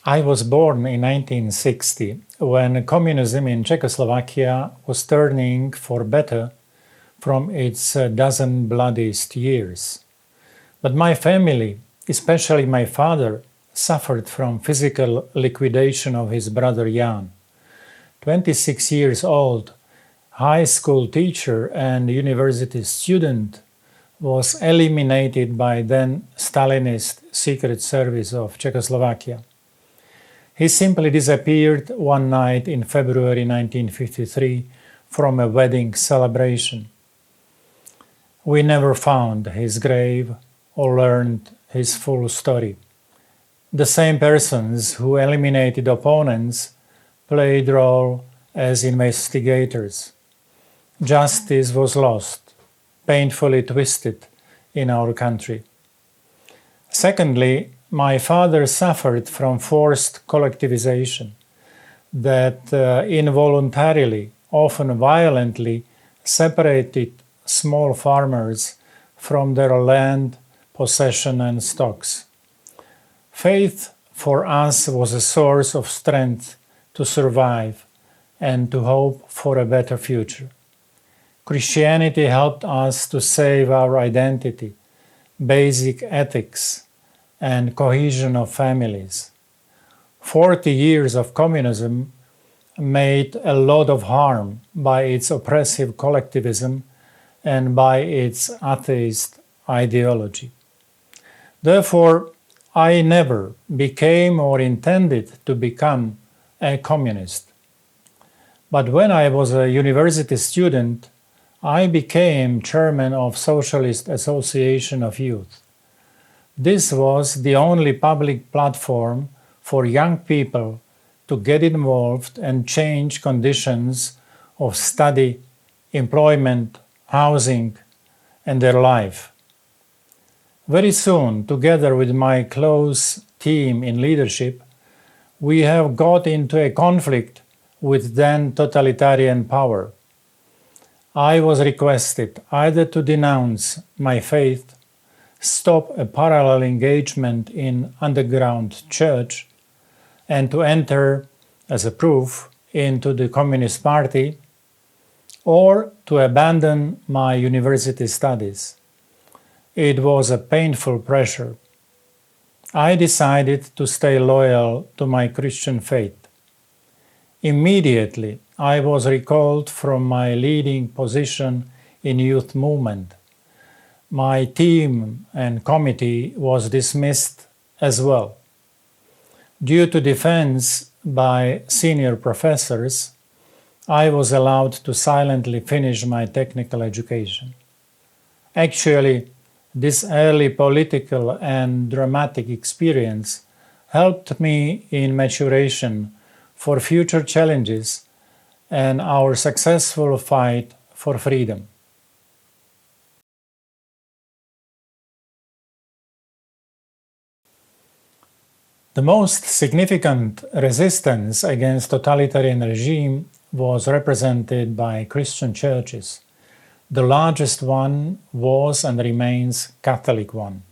I was born in 1960 when communism in Czechoslovakia was turning for better from its dozen bloodiest years. But my family, especially my father, suffered from physical liquidation of his brother Ján. 26 years old, high school teacher and university student, was eliminated by then Stalinist Secret Service of Czechoslovakia. He simply disappeared one night in February 1953 from a wedding celebration. We never found his grave or learned his full story. The same persons who eliminated opponents played role as investigators. Justice was lost, painfully twisted in our country. Secondly, my father suffered from forced collectivization that involuntarily, often violently, separated small farmers from their land, possession and stocks. Faith for us was a source of strength to survive and to hope for a better future. Christianity helped us to save our identity, basic ethics, and cohesion of families. 40 years of communism made a lot of harm by its oppressive collectivism and by its atheist ideology. Therefore, I never became or intended to become a communist. But when I was a university student, I became chairman of Socialist Association of Youth. This was the only public platform for young people to get involved and change conditions of study, employment, housing, and their life. Very soon, together with my close team in leadership, we have got into a conflict with then totalitarian power. I was requested either to denounce my faith, stop a parallel engagement in underground church, and to enter, as a proof, into the Communist Party, or to abandon my university studies. It was a painful pressure. I decided to stay loyal to my Christian faith. Immediately, I was recalled from my leading position in youth movement. My team and committee was dismissed as well. Due to defense by senior professors, I was allowed to silently finish my technical education. Actually, this early political and dramatic experience helped me in maturation for future challenges and our successful fight for freedom. The most significant resistance against totalitarian regime was represented by Christian churches. The largest one was and remains Catholic one.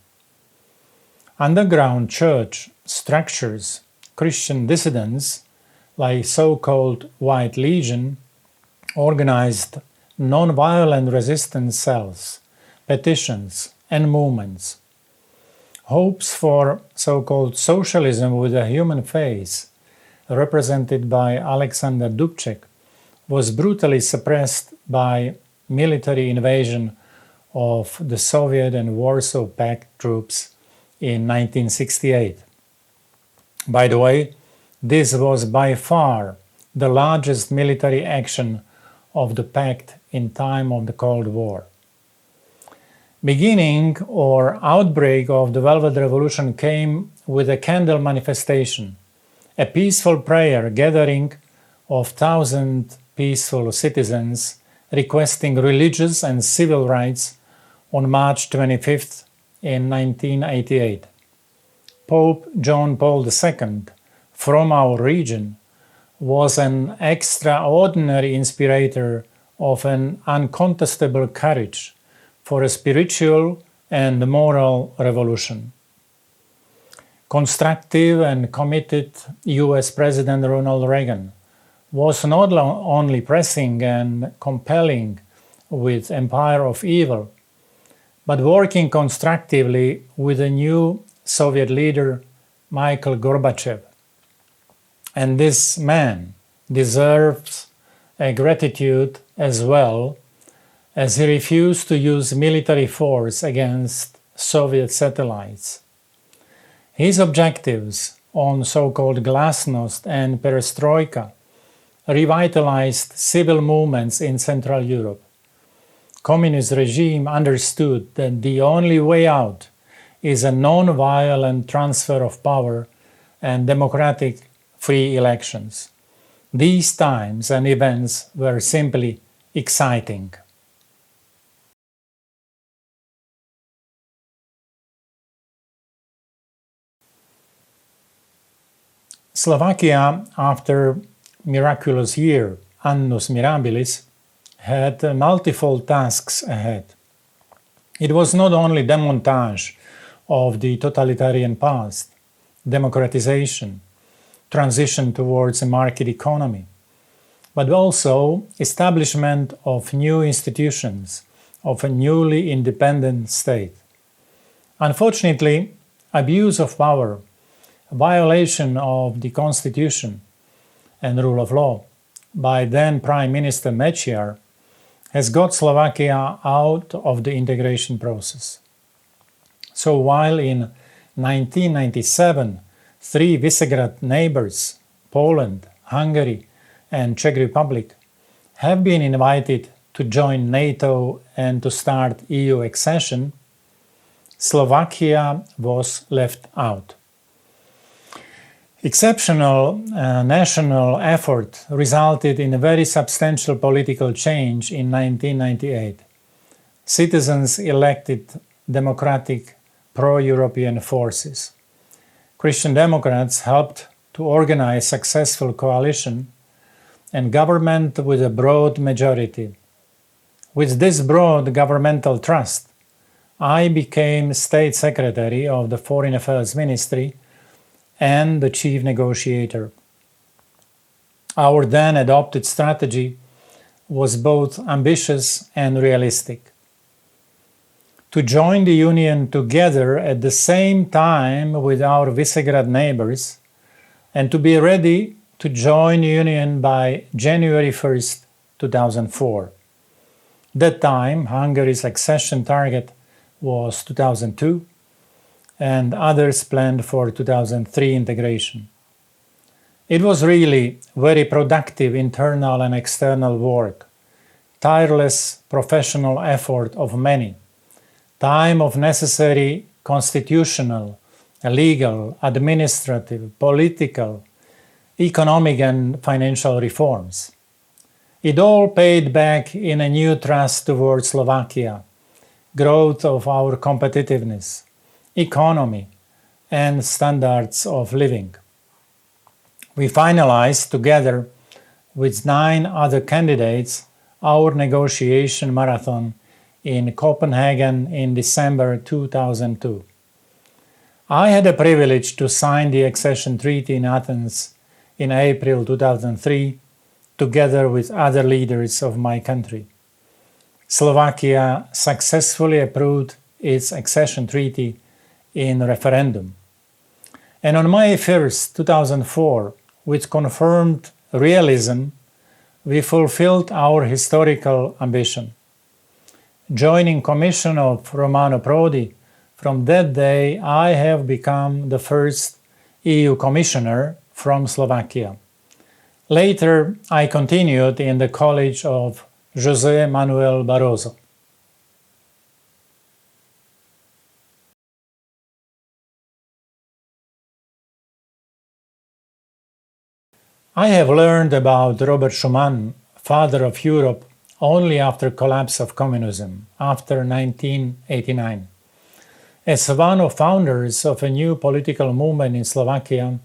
Underground church structures, Christian dissidents, like so-called White Legion, organized non-violent resistance cells, petitions, and movements. Hopes for so-called socialism with a human face, represented by Alexander Dubček, was brutally suppressed by military invasion of the Soviet and Warsaw Pact troops in 1968. By the way, this was by far the largest military action of the Pact in time of the Cold War. Beginning or outbreak of the Velvet Revolution came with a candle manifestation, a peaceful prayer gathering of 1,000 peaceful citizens requesting religious and civil rights on March 25th in 1988. Pope John Paul II, from our region, was an extraordinary inspirator of an uncontestable courage for a spiritual and moral revolution. Constructive and committed US President Ronald Reagan was not only pressing and compelling with Empire of Evil, but working constructively with the new Soviet leader Mikhail Gorbachev. And this man deserves a gratitude as well, as he refused to use military force against Soviet satellites. His objectives on so-called glasnost and perestroika revitalized civil movements in Central Europe. Communist regime understood that the only way out is a non-violent transfer of power and democratic free elections. These times and events were simply exciting. Slovakia, after miraculous year, Annus Mirabilis, had multiple tasks ahead. It was not only demontage of the totalitarian past, democratization, transition towards a market economy, but also establishment of new institutions, of a newly independent state. Unfortunately, abuse of power, violation of the constitution and rule of law by then Prime Minister Mečiar has got Slovakia out of the integration process. So while in 1997 three Visegrad neighbors, Poland, Hungary and Czech Republic, have been invited to join NATO and to start EU accession, Slovakia was left out. Exceptional national effort resulted in a very substantial political change in 1998. Citizens elected democratic pro-European forces. Christian Democrats helped to organize successful coalition and government with a broad majority. With this broad governmental trust, I became State Secretary of the Foreign Affairs Ministry and the chief negotiator. Our then adopted strategy was both ambitious and realistic. To join the Union together at the same time with our Visegrad neighbors and to be ready to join the Union by January 1st, 2004. That time, Hungary's accession target was 2002 and others planned for 2003 integration. It was really very productive internal and external work, tireless professional effort of many, time of necessary constitutional, legal, administrative, political, economic and financial reforms. It all paid back in a new trust towards Slovakia, growth of our competitiveness, economy, and standards of living. We finalized together with 9 other candidates our negotiation marathon in Copenhagen in December 2002. I had the privilege to sign the accession treaty in Athens in April 2003 together with other leaders of my country. Slovakia successfully approved its accession treaty in referendum. And on May 1st, 2004, with confirmed realism, we fulfilled our historical ambition. Joining Commission of Romano Prodi, from that day I have become the first EU Commissioner from Slovakia. Later, I continued in the college of José Manuel Barroso. I have learned about Robert Schuman, father of Europe, only after collapse of communism, after 1989. As one of founders of a new political movement in Slovakia,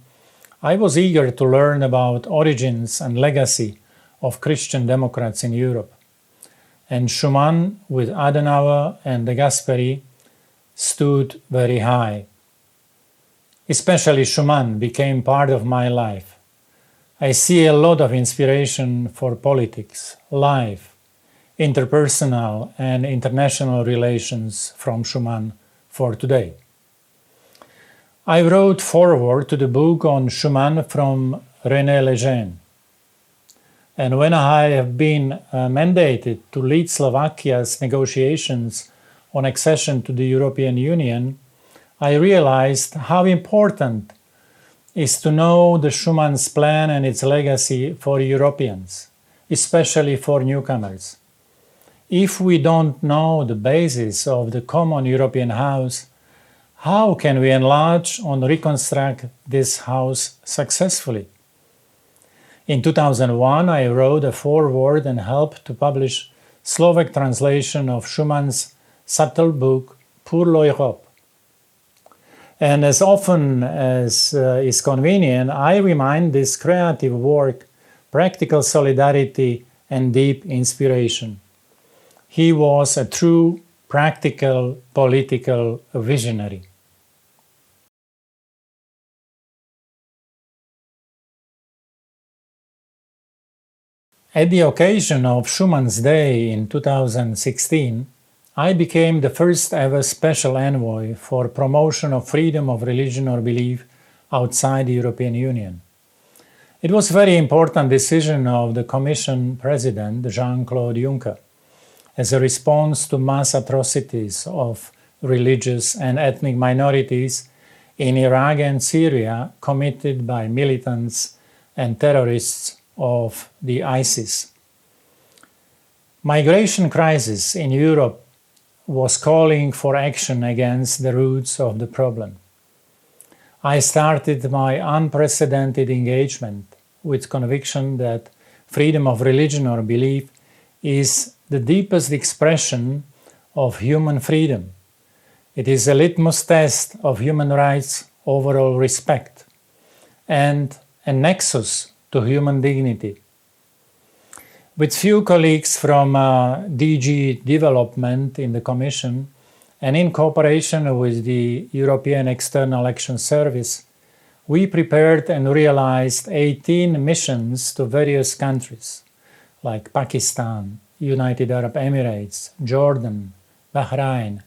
I was eager to learn about origins and legacy of Christian Democrats in Europe. And Schuman, with Adenauer and de Gasperi, stood very high. Especially Schuman became part of my life. I see a lot of inspiration for politics, life, interpersonal and international relations from Schuman for today. I wrote foreword to the book on Schuman from René Lejeune. And when I have been mandated to lead Slovakia's negotiations on accession to the European Union, I realized how important is to know the Schuman's plan and its legacy for Europeans, especially for newcomers. If we don't know the basis of the common European house, how can we enlarge and reconstruct this house successfully? In 2001, I wrote a foreword and helped to publish Slovak translation of Schumann's subtle book Pour l'Europe. And as often as is convenient, I remind this creative work, practical solidarity and deep inspiration. He was a true practical political visionary. At the occasion of Schumann's Day in 2016, I became the first ever special envoy for promotion of freedom of religion or belief outside the European Union. It was a very important decision of the Commission President, Jean-Claude Juncker, as a response to mass atrocities of religious and ethnic minorities in Iraq and Syria committed by militants and terrorists of the ISIS. Migration crisis in Europe was calling for action against the roots of the problem. I started my unprecedented engagement with conviction that freedom of religion or belief is the deepest expression of human freedom. It is a litmus test of human rights' overall respect and a nexus to human dignity. With few colleagues from DG Development in the Commission and in cooperation with the European External Action Service, we prepared and realized 18 missions to various countries like Pakistan, United Arab Emirates, Jordan, Bahrain,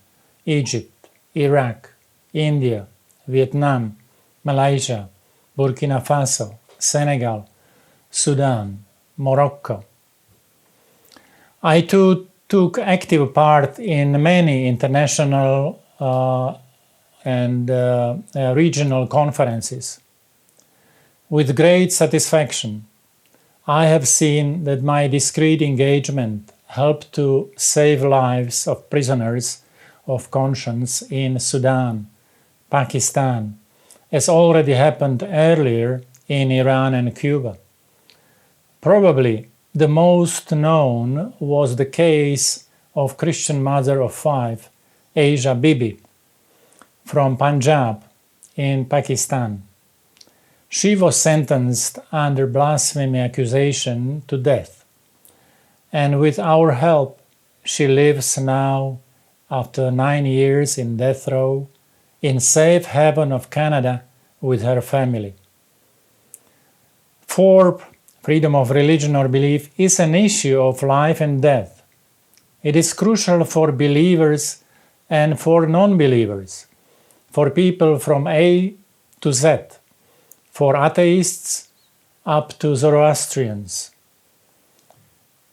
Egypt, Iraq, India, Vietnam, Malaysia, Burkina Faso, Senegal, Sudan, Morocco. I too took active part in many international and regional conferences. With great satisfaction, I have seen that my discreet engagement helped to save lives of prisoners of conscience in Sudan, Pakistan, as already happened earlier in Iran and Cuba. Probably the most known was the case of Christian mother of 5, Asia Bibi, from Punjab in Pakistan. She was sentenced under blasphemy accusation to death, and with our help, she lives now, after 9 years in death row, in safe haven of Canada with her family. For freedom of religion or belief is an issue of life and death. It is crucial for believers and for non-believers, for people from A to Z, for atheists up to Zoroastrians.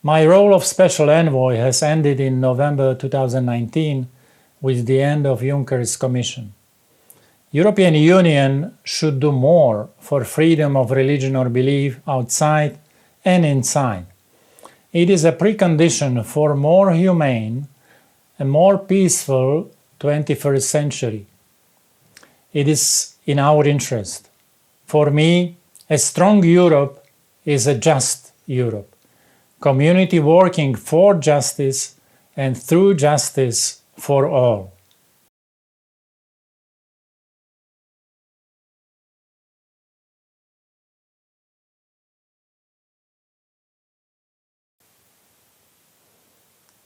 My role of special envoy has ended in November 2019 with the end of Juncker's Commission. European Union should do more for freedom of religion or belief outside and inside. It is a precondition for more humane and more peaceful 21st century. It is in our interest. For me, a strong Europe is a just Europe. Community working for justice and through justice for all.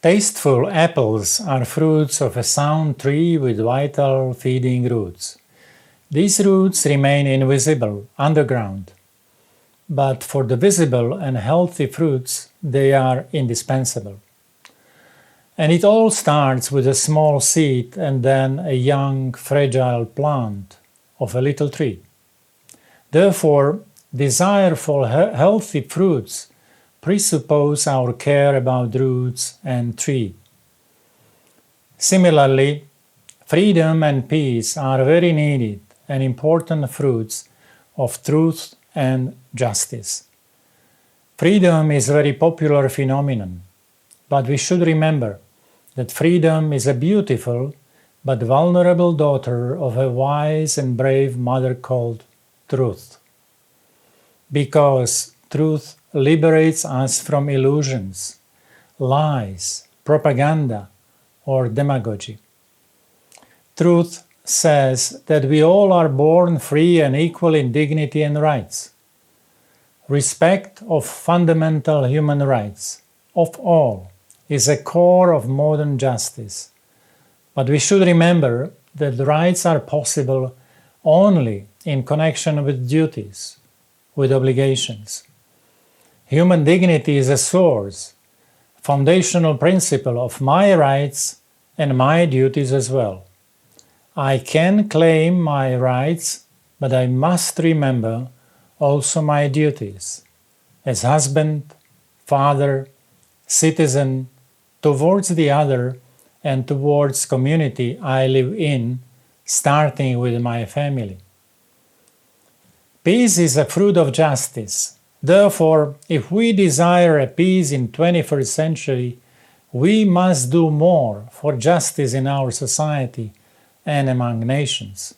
Tasteful apples are fruits of a sound tree with vital feeding roots. These roots remain invisible underground, but for the visible and healthy fruits, they are indispensable. And it all starts with a small seed and then a young, fragile plant of a little tree. Therefore, desire for healthy fruits presuppose our care about roots and tree. Similarly, freedom and peace are very needed and important fruits of truth and justice. Freedom is a very popular phenomenon, but we should remember that freedom is a beautiful but vulnerable daughter of a wise and brave mother called truth. Because truth liberates us from illusions, lies, propaganda, or demagogy. Truth says that we all are born free and equal in dignity and rights. Respect of fundamental human rights of all is a core of modern justice. But we should remember that rights are possible only in connection with duties, with obligations. Human dignity is a source, foundational principle of my rights and my duties as well. I can claim my rights, but I must remember also my duties as husband, father, citizen, towards the other and towards community I live in, starting with my family. Peace is a fruit of justice. Therefore, if we desire a peace in 21st century, we must do more for justice in our society and among nations.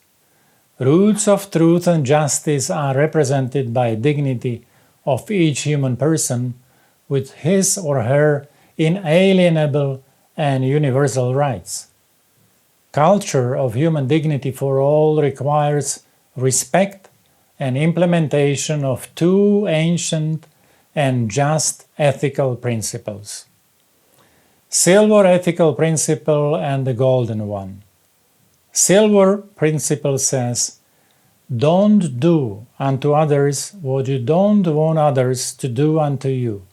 Roots of truth and justice are represented by dignity of each human person with his or her inalienable and universal rights. Culture of human dignity for all requires respect and implementation of two ancient and just ethical principles: silver ethical principle and the golden one. Silver principle says, don't do unto others what you don't want others to do unto you.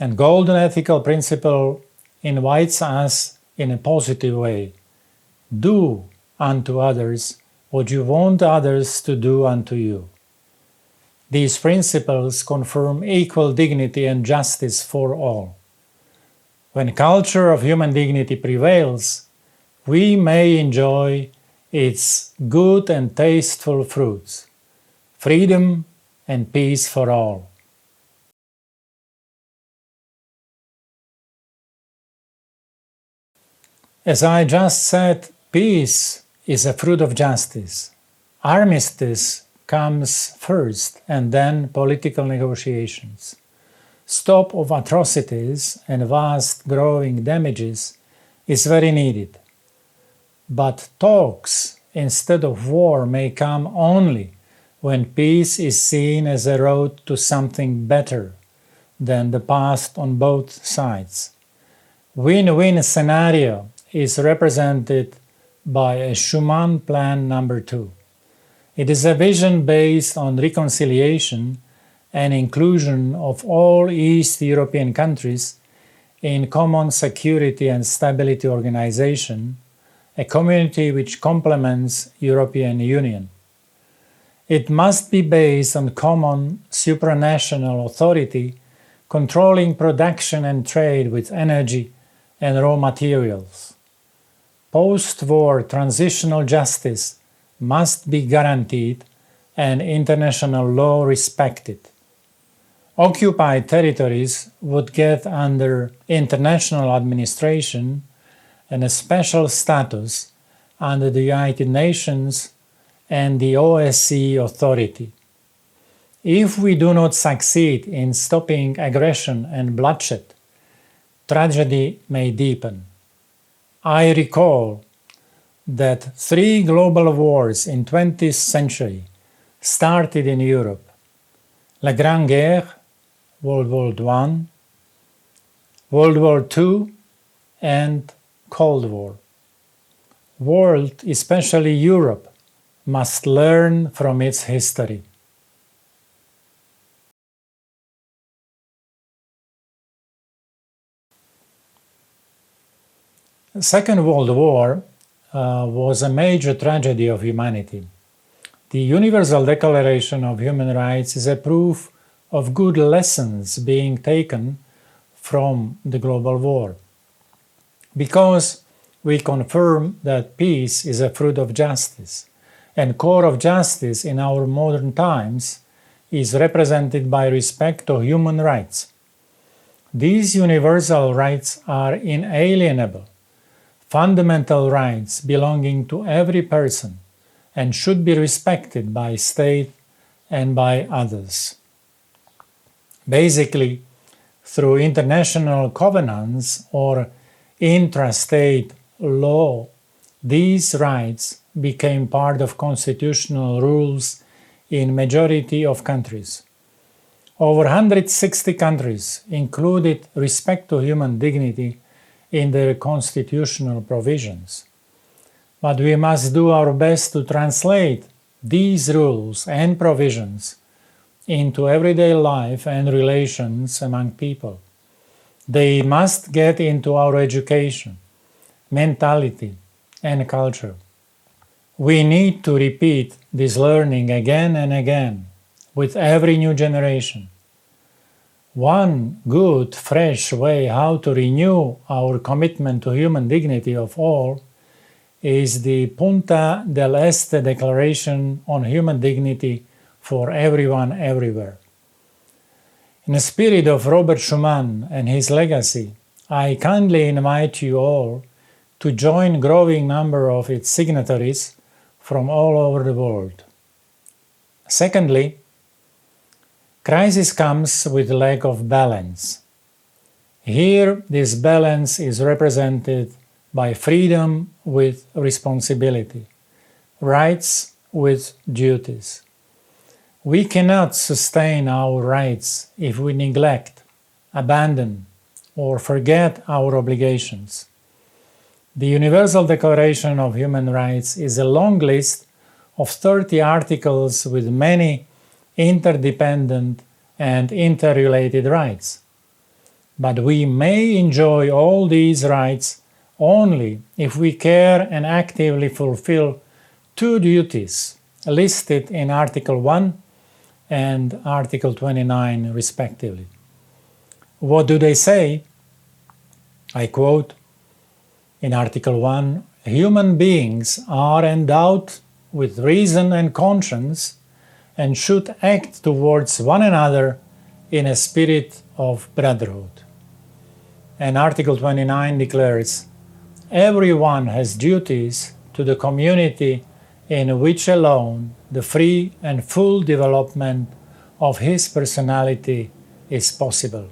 And golden ethical principle invites us in a positive way. Do unto others what you want others to do unto you. These principles confirm equal dignity and justice for all. When culture of human dignity prevails, we may enjoy its good and tasteful fruits, freedom and peace for all. As I just said, peace is a fruit of justice. Armistice comes first and then political negotiations. Stop of atrocities and vast growing damages is very needed. But talks instead of war may come only when peace is seen as a road to something better than the past on both sides. Win-win scenario is represented by a Schuman Plan number 2. It is a vision based on reconciliation and inclusion of all East European countries in common security and stability organization, a community which complements European Union. It must be based on common supranational authority controlling production and trade with energy and raw materials. Post-war transitional justice must be guaranteed and international law respected. Occupied territories would get under international administration and a special status under the United Nations and the OSCE authority. If we do not succeed in stopping aggression and bloodshed, tragedy may deepen. I recall that 3 global wars in 20th century started in Europe: La Grande Guerre, World War I, World War II, and Cold War. World, especially Europe, must learn from its history. The Second World War was a major tragedy of humanity. The Universal Declaration of Human Rights is a proof of good lessons being taken from the global war, because we confirm that peace is a fruit of justice, and core of justice in our modern times is represented by respect to human rights. These universal rights are inalienable, fundamental rights belonging to every person, and should be respected by state and by others. Basically, through international covenants or intrastate law, these rights became part of constitutional rules in majority of countries. Over 160 countries included respect to human dignity in their constitutional provisions. But we must do our best to translate these rules and provisions into everyday life and relations among people. They must get into our education, mentality, and culture. We need to repeat this learning again and again with every new generation. One good, fresh way how to renew our commitment to human dignity of all is the Punta del Este Declaration on Human Dignity for Everyone, Everywhere. In the spirit of Robert Schuman and his legacy, I kindly invite you all to join a growing number of its signatories from all over the world. Secondly, crisis comes with lack of balance. Here, this balance is represented by freedom with responsibility, rights with duties. We cannot sustain our rights if we neglect, abandon, or forget our obligations. The Universal Declaration of Human Rights is a long list of 30 articles with many interdependent and interrelated rights. But we may enjoy all these rights only if we care and actively fulfill two duties listed in Article 1 and Article 29 respectively. What do they say? I quote, in Article 1, human beings are endowed with reason and conscience and should act towards one another in a spirit of brotherhood. And Article 29 declares, everyone has duties to the community in which alone the free and full development of his personality is possible.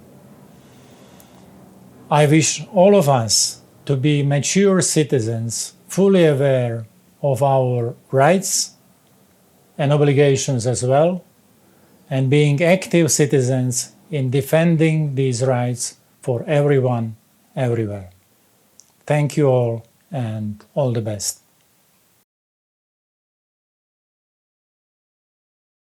I wish all of us to be mature citizens, fully aware of our rights and obligations as well, and being active citizens in defending these rights for everyone, everywhere. Thank you all, and all the best.